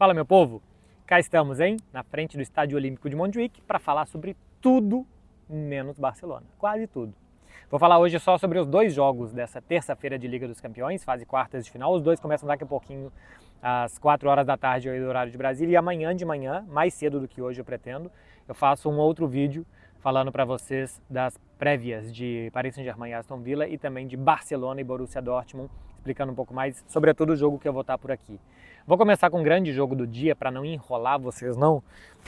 Fala, meu povo! Cá estamos, hein? Na frente do Estádio Olímpico de Montjuic para falar sobre tudo menos Barcelona. Quase tudo. Vou falar hoje só sobre os dois jogos dessa terça-feira de Liga dos Campeões, fase quartas de final. Os dois começam daqui a pouquinho, às 4 horas da tarde, do horário de Brasília. E amanhã de manhã, mais cedo do que hoje eu pretendo, eu faço um outro vídeo falando para vocês das prévias de Paris Saint-Germain e Aston Villa e também de Barcelona e Borussia Dortmund, explicando um pouco mais, sobretudo o jogo que eu vou estar por aqui. Vou começar com o grande jogo do dia, para não enrolar vocês não,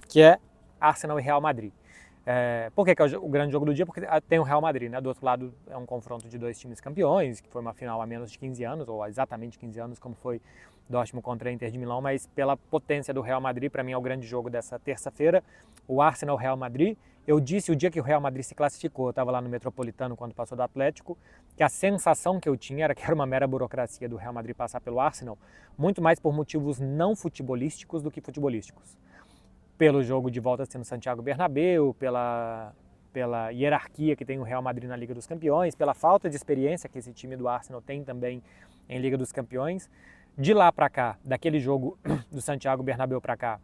que é Arsenal e Real Madrid. Por que é o grande jogo do dia? Porque tem o Real Madrid, né? Do outro lado é um confronto de dois times campeões, que foi uma final há menos de 15 anos, ou exatamente 15 anos, como foi Dortmund contra a Inter de Milão, mas pela potência do Real Madrid, para mim é o grande jogo dessa terça-feira, o Arsenal-Real Madrid. Eu disse o dia que o Real Madrid se classificou, eu estava lá no Metropolitano quando passou do Atlético, que a sensação que eu tinha era que era uma mera burocracia do Real Madrid passar pelo Arsenal, muito mais por motivos não futebolísticos do que futebolísticos. Pelo jogo de volta sendo Santiago Bernabéu, pela hierarquia que tem o Real Madrid na Liga dos Campeões, pela falta de experiência que esse time do Arsenal tem também em Liga dos Campeões. De lá para cá, daquele jogo do Santiago Bernabéu para cá,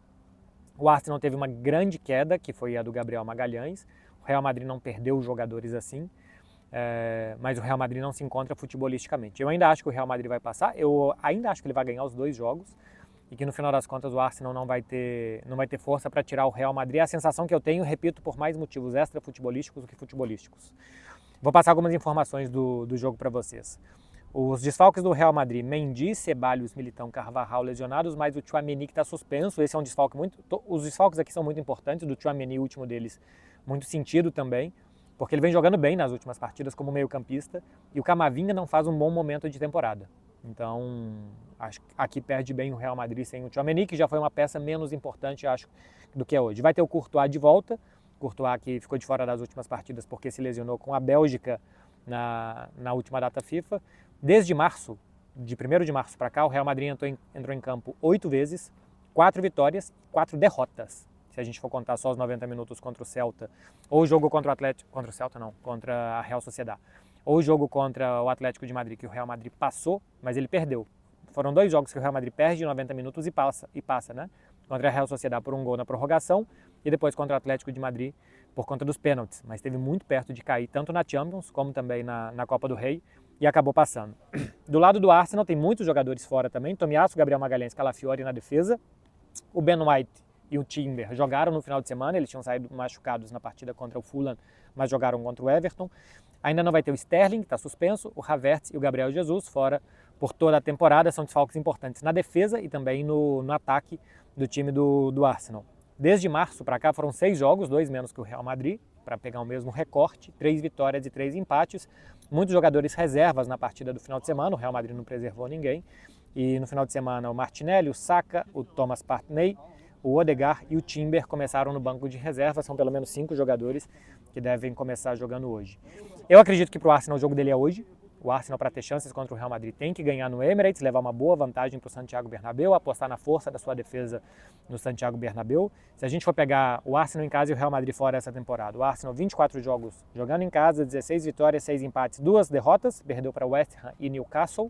o Arsenal teve uma grande queda, que foi a do Gabriel Magalhães. O Real Madrid não perdeu jogadores assim, mas o Real Madrid não se encontra futebolisticamente. Eu ainda acho que o Real Madrid vai passar, eu ainda acho que ele vai ganhar os dois jogos e que no final das contas o Arsenal não vai ter força para tirar o Real Madrid. É a sensação que eu tenho, repito, por mais motivos extra-futebolísticos do que futebolísticos. Vou passar algumas informações do jogo para vocês. Os desfalques do Real Madrid: Mendy, Ceballos, Militão, Carvajal lesionados, mas o Tchouaméni que está suspenso. Esse é um desfalque os desfalques aqui são muito importantes, do Tchouaméni, o último deles, muito sentido também, porque ele vem jogando bem nas últimas partidas como meio-campista, e o Camavinga não faz um bom momento de temporada. Então, acho que aqui perde bem o Real Madrid sem o Tchouaméni, que já foi uma peça menos importante, acho, do que é hoje. Vai ter o Courtois de volta, Courtois que ficou de fora das últimas partidas porque se lesionou com a Bélgica na última data FIFA. Desde março, de 1º de março para cá, o Real Madrid entrou em campo 8 vezes, 4 vitórias e 4 derrotas. Se a gente for contar só os 90 minutos contra o Celta, ou o jogo contra o Atlético, contra o Celta não, contra a Real Sociedad, ou o jogo contra o Atlético de Madrid, que o Real Madrid passou, mas ele perdeu. Foram 2 jogos que o Real Madrid perde em 90 minutos e passa, né? Contra a Real Sociedad por um gol na prorrogação e depois contra o Atlético de Madrid por conta dos pênaltis, mas esteve muito perto de cair tanto na Champions como também na Copa do Rei e acabou passando. Do lado do Arsenal tem muitos jogadores fora também, Tomiasso, Gabriel Magalhães, Calafiori na defesa, o Ben White e o Timber jogaram no final de semana, eles tinham saído machucados na partida contra o Fulham, mas jogaram contra o Everton. Ainda não vai ter o Sterling, que está suspenso, o Havertz e o Gabriel Jesus fora por toda a temporada, são desfalques importantes na defesa e também no ataque do time do Arsenal. Desde março para cá foram 6 jogos, 2 menos que o Real Madrid, para pegar o mesmo recorte, 3 vitórias e 3 empates, muitos jogadores reservas na partida do final de semana, o Real Madrid não preservou ninguém, e no final de semana o Martinelli, o Saka, o Thomas Partey, o Odegaard e o Timber começaram no banco de reserva, são pelo menos 5 jogadores que devem começar jogando hoje. Eu acredito que para o Arsenal o jogo dele é hoje. O Arsenal, para ter chances contra o Real Madrid, tem que ganhar no Emirates, levar uma boa vantagem para o Santiago Bernabéu, apostar na força da sua defesa no Santiago Bernabéu. Se a gente for pegar o Arsenal em casa e o Real Madrid fora essa temporada, o Arsenal 24 jogos jogando em casa, 16 vitórias, 6 empates, 2 derrotas, perdeu para West Ham e Newcastle.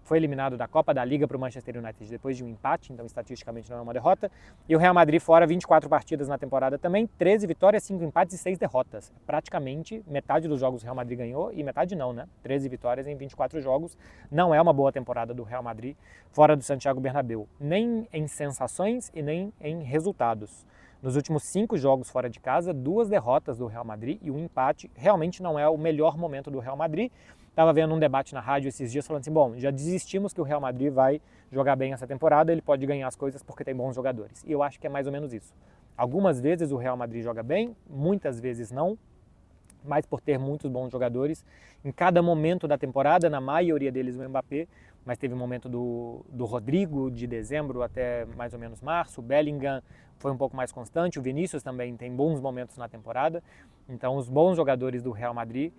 Foi eliminado da Copa da Liga para o Manchester United depois de um empate, então estatisticamente não é uma derrota. E o Real Madrid fora 24 partidas na temporada também, 13 vitórias, 5 empates e 6 derrotas. Praticamente metade dos jogos o Real Madrid ganhou e metade não, né? 13 vitórias em 24 jogos. Não é uma boa temporada do Real Madrid fora do Santiago Bernabéu, nem em sensações e nem em resultados. Nos últimos 5 jogos fora de casa, 2 derrotas do Real Madrid e um empate. Realmente não é o melhor momento do Real Madrid. Estava vendo um debate na rádio esses dias falando assim, bom, já desistimos que o Real Madrid vai jogar bem essa temporada, ele pode ganhar as coisas porque tem bons jogadores. E eu acho que é mais ou menos isso. Algumas vezes o Real Madrid joga bem, muitas vezes não, mas por ter muitos bons jogadores. Em cada momento da temporada, na maioria deles o Mbappé, mas teve um momento do Rodrigo, de dezembro até mais ou menos março, o Bellingham foi um pouco mais constante, o Vinícius também tem bons momentos na temporada. Então os bons jogadores do Real Madrid,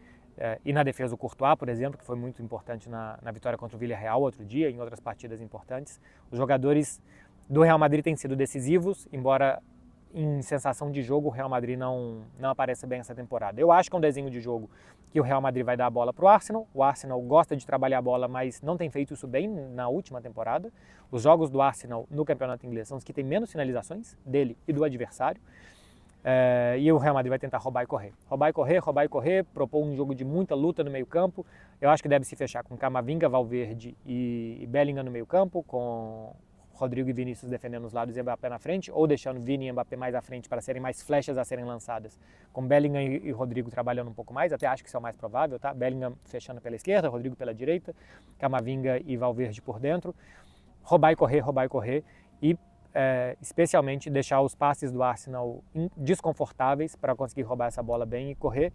e na defesa o Courtois, por exemplo, que foi muito importante na vitória contra o Villarreal outro dia, em outras partidas importantes. Os jogadores do Real Madrid têm sido decisivos, embora em sensação de jogo, o Real Madrid não aparece bem essa temporada. Eu acho que é um desenho de jogo que o Real Madrid vai dar a bola para o Arsenal. O Arsenal gosta de trabalhar a bola, mas não tem feito isso bem na última temporada. Os jogos do Arsenal no campeonato inglês são os que têm menos finalizações dele e do adversário. E o Real Madrid vai tentar roubar e correr. Roubar e correr, propor um jogo de muita luta no meio campo. Eu acho que deve se fechar com Camavinga, Valverde e Bellingham no meio campo, com Rodrigo e Vinícius defendendo os lados e Mbappé na frente, ou deixando Vini e Mbappé mais à frente para serem mais flechas a serem lançadas, com Bellingham e Rodrigo trabalhando um pouco mais, até acho que isso é o mais provável, tá? Bellingham fechando pela esquerda, Rodrigo pela direita, Camavinga e Valverde por dentro. Roubar e correr e especialmente deixar os passes do Arsenal desconfortáveis para conseguir roubar essa bola bem e correr.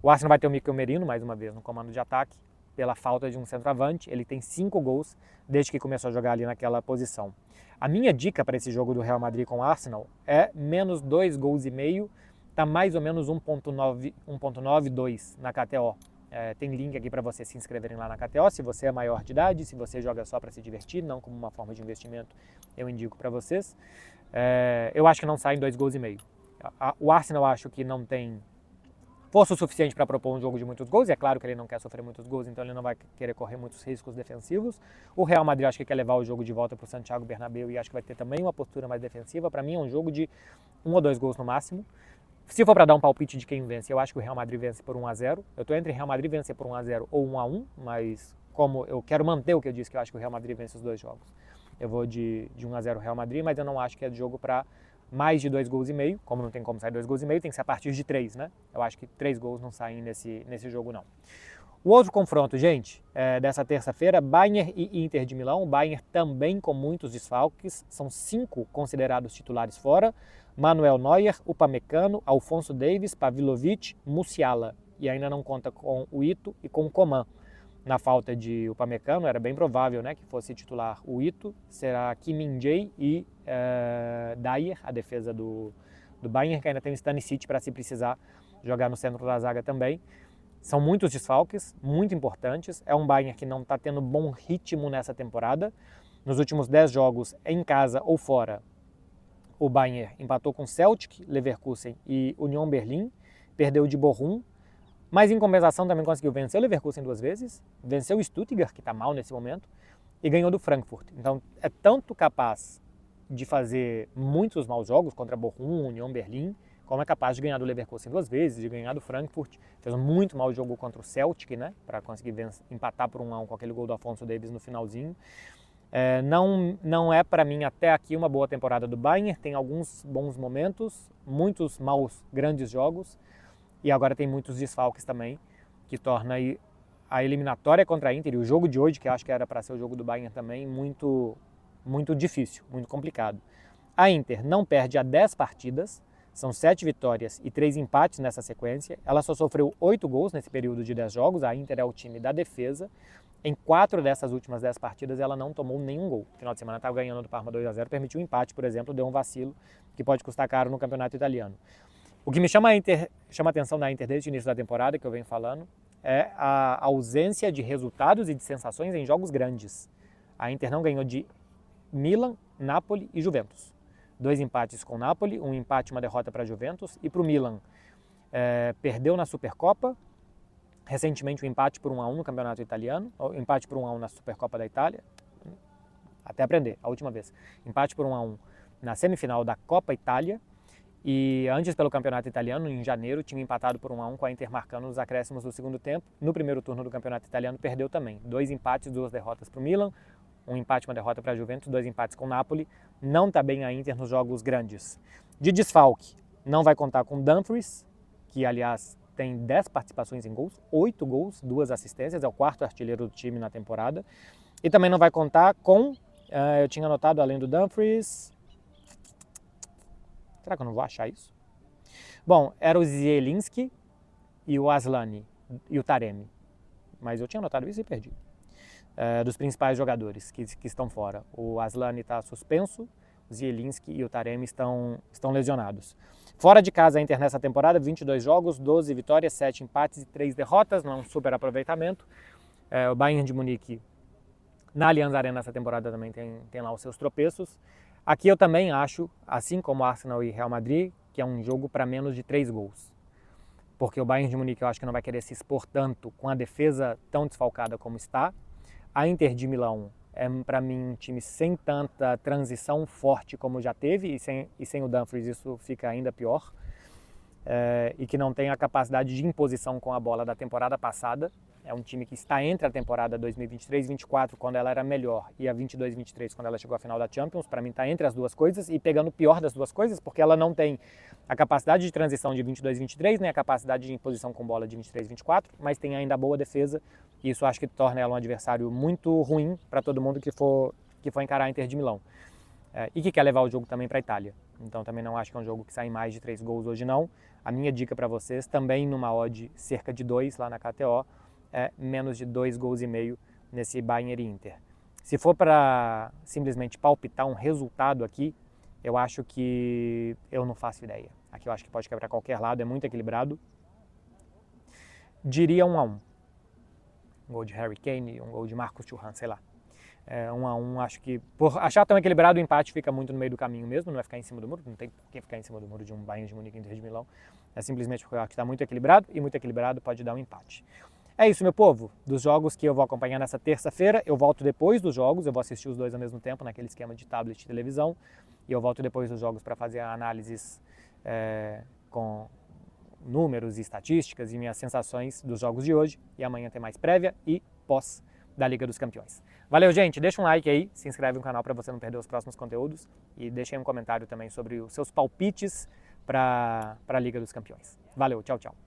O Arsenal vai ter o Mikel Merino mais uma vez no comando de ataque, pela falta de um centroavante. Ele tem 5 gols desde que começou a jogar ali naquela posição. A minha dica para esse jogo do Real Madrid com o Arsenal é menos 2 gols e meio, tá mais ou menos 1.92 na KTO. Tem link aqui para vocês se inscreverem lá na KTO, se você é maior de idade, se você joga só para se divertir, não como uma forma de investimento, eu indico para vocês. Eu acho que não sai em 2 gols e meio. O Arsenal acho que não tem força o suficiente para propor um jogo de muitos gols, e é claro que ele não quer sofrer muitos gols, então ele não vai querer correr muitos riscos defensivos. O Real Madrid acho que quer levar o jogo de volta para o Santiago Bernabéu e acho que vai ter também uma postura mais defensiva. Para mim é um jogo de 1 ou 2 gols no máximo. Se for para dar um palpite de quem vence, eu acho que o Real Madrid vence por 1-0. Eu estou entre Real Madrid vencer por 1-0 ou 1-1, mas como eu quero manter o que eu disse, que eu acho que o Real Madrid vence os 2 jogos, eu vou de 1-0 Real Madrid, mas eu não acho que é de jogo para mais de 2 gols e meio. Como não tem como sair 2 gols e meio, tem que ser a partir de 3, né? Eu acho que 3 gols não saem nesse jogo, não. O outro confronto, gente, dessa terça-feira, Bayern e Inter de Milão. O Bayern também com muitos desfalques, são 5 considerados titulares fora. Manuel Neuer, Upamecano, Alphonso Davies, Pavlovic, Musiala. E ainda não conta com o Ito e com o Coman. Na falta de Upamecano, era bem provável, né, que fosse titular o Ito, será Kim Min-jae e Dyer, a defesa do Bayern, que ainda tem o Stanisic para se precisar jogar no centro da zaga também. São muitos desfalques, muito importantes. É um Bayern que não está tendo bom ritmo nessa temporada. Nos últimos 10 jogos, em casa ou fora, o Bayern empatou com Celtic, Leverkusen e Union Berlin, perdeu de Bochum, mas em compensação também conseguiu vencer o Leverkusen 2 vezes, venceu o Stuttgart, que está mal nesse momento, e ganhou do Frankfurt. Então é tanto capaz de fazer muitos maus jogos contra Bochum, Union Berlin, como é capaz de ganhar do Leverkusen 2 vezes, de ganhar do Frankfurt. Fez um muito mau jogo contra o Celtic, né, para conseguir empatar por 1-1 com aquele gol do Alphonso Davies no finalzinho. Não é para mim até aqui uma boa temporada do Bayern, tem alguns bons momentos, muitos maus grandes jogos, e agora tem muitos desfalques também, que torna a eliminatória contra a Inter e o jogo de hoje, que acho que era para ser o jogo do Bayern também, muito, muito difícil, muito complicado. A Inter não perde há 10 partidas, são 7 vitórias e 3 empates nessa sequência. Ela só sofreu 8 gols nesse período de 10 jogos, a Inter é o time da defesa. Em 4 dessas últimas 10 partidas ela não tomou nenhum gol. No final de semana estava ganhando do Parma 2-0, permitiu um empate, por exemplo, deu um vacilo que pode custar caro no campeonato italiano. O que me chama a atenção da Inter desde o início da temporada, que eu venho falando, é a ausência de resultados e de sensações em jogos grandes. A Inter não ganhou de Milan, Napoli e Juventus. 2 empates com o Napoli, um empate e uma derrota para a Juventus. E para o Milan, perdeu na Supercopa, recentemente um empate por 1-1 no campeonato italiano, empate por 1-1 na Supercopa da Itália, até aprender, a última vez. Empate por 1-1 na semifinal da Copa Itália. E antes, pelo campeonato italiano, em janeiro, tinha empatado por 1-1 com a Inter marcando nos acréscimos do segundo tempo. No primeiro turno do campeonato italiano, perdeu também. 2 empates, 2 derrotas para o Milan, um empate e uma derrota para a Juventus, 2 empates com o Napoli. Não está bem a Inter nos jogos grandes. De desfalque, não vai contar com Dumfries, que, aliás, tem 10 participações em gols, 8 gols, 2 assistências, é o 4º artilheiro do time na temporada. E também não vai contar com, eu tinha anotado além do Dumfries... Será que eu não vou achar isso? Bom, era o Zielinski e o Aslani e o Taremi. Mas eu tinha anotado isso e perdi. Dos principais jogadores que estão fora. O Aslani está suspenso, o Zielinski e o Taremi estão lesionados. Fora de casa, a Inter nessa temporada, 22 jogos, 12 vitórias, 7 empates e 3 derrotas, não é um super aproveitamento. O Bayern de Munique, na Allianz Arena nessa temporada também tem lá os seus tropeços. Aqui eu também acho, assim como Arsenal e Real Madrid, que é um jogo para menos de 3 gols. Porque o Bayern de Munique eu acho que não vai querer se expor tanto com a defesa tão desfalcada como está. A Inter de Milão é para mim um time sem tanta transição forte como já teve, e sem o Dumfries isso fica ainda pior. E que não tem a capacidade de imposição com a bola da temporada passada. É um time que está entre a temporada 2023-24, quando ela era melhor, e a 22-23, quando ela chegou à final da Champions. Para mim está entre as duas coisas e pegando o pior das duas coisas, porque ela não tem a capacidade de transição de 22-23, nem a capacidade de imposição com bola de 23-24, mas tem ainda a boa defesa, e isso acho que torna ela um adversário muito ruim para todo mundo que for encarar a Inter de Milão. E que quer levar o jogo também para a Itália. Então também não acho que é um jogo que sai mais de 3 gols hoje não. A minha dica para vocês, também numa odd cerca de 2 lá na KTO, é menos de 2 gols e meio nesse Bayern e Inter. Se for para simplesmente palpitar um resultado aqui, eu acho que eu não faço ideia. Aqui eu acho que pode quebrar qualquer lado, é muito equilibrado. Diria 1-1. Um gol de Harry Kane, um gol de Marcus Thuram, sei lá. 1-1, acho que por achar tão equilibrado, o empate fica muito no meio do caminho mesmo, não vai ficar em cima do muro, não tem por que ficar em cima do muro de um Bayern de Munique e Inter de Milão. É simplesmente porque eu acho que está muito equilibrado, e muito equilibrado pode dar um empate. É isso, meu povo, dos jogos que eu vou acompanhar nessa terça-feira. Eu volto depois dos jogos, eu vou assistir os dois ao mesmo tempo, naquele esquema de tablet e televisão, e eu volto depois dos jogos para fazer análises com números e estatísticas e minhas sensações dos jogos de hoje, e amanhã tem mais prévia e pós da Liga dos Campeões. Valeu, gente, deixa um like aí, se inscreve no canal para você não perder os próximos conteúdos, e deixa aí um comentário também sobre os seus palpites para a Liga dos Campeões. Valeu, tchau, tchau.